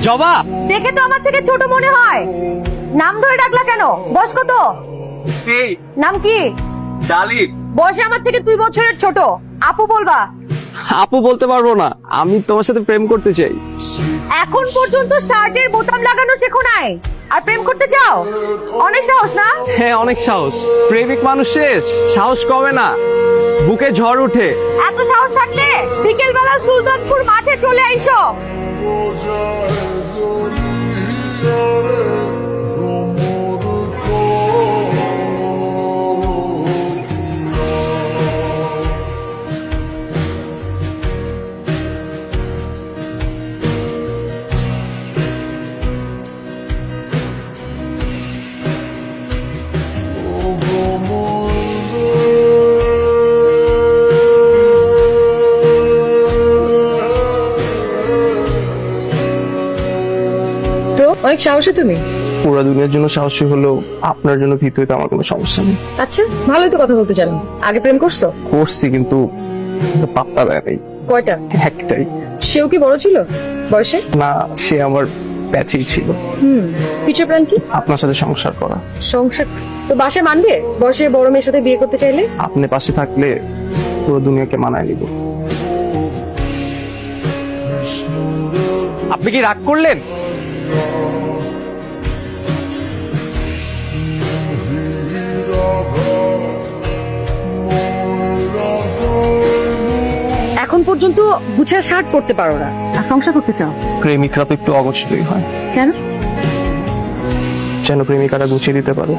জবা, দেখে তো আমার থেকে ছোট মনে হয়। নাম ধরে ডাকলা কেন? বয়স কত? এই নাম কি? ডালিম। বয়সে আমার থেকে 2 বছরের ছোট। আপু বলবা? আপু বলতে পারবো না, আমি তোমার সাথে প্রেম করতে চাই। এখন পর্যন্ত শার্টের বোতাম লাগানো শেখো নাই, আর প্রেম করতে চাও? অনেক সাহস না? হ্যাঁ, অনেক সাহস। প্রেমিক মানুষের সাহস কমে না, বুকে ঝড় উঠে। এত সাহস থাকলে বিকেল বেলা সুলতানপুর মাঠে চলে আইসো। তো অনেক সাহসী তুমি। পুরো দুনিয়ার জন্য সাহসী হলেও আপনার জন্য ভীত হইতে আমার কোনো সমস্যা নেই। আচ্ছা, ভালোই তো কথা বলতে জানো। আগে প্রেম করছো? করছি, কিন্তু পাত্তা দেয় নাই। কয়টা? একটাই। সেও কি বড় ছিল বয়সে? না, সে আমার ব্যাচেই ছিল। ফিউচার প্ল্যান কি? আপনার সাথে সংসার করা। সংসার তো বাসায় মানবে? বয়সে বড় মেয়ের সাথে বিয়ে করতে চাইলে? আপনি পাশে থাকলে পুরো দুনিয়াকে মানায় নিব। আপনি কি রাগ করলেন? এখন পর্যন্ত গুছার শার্ট পরতে পারো না, আর সংসার করতে চাও? প্রেমিকরা তো একটু অগোছলই হয়, কেন? যেন প্রেমিকারা গুছিয়ে দিতে পারে।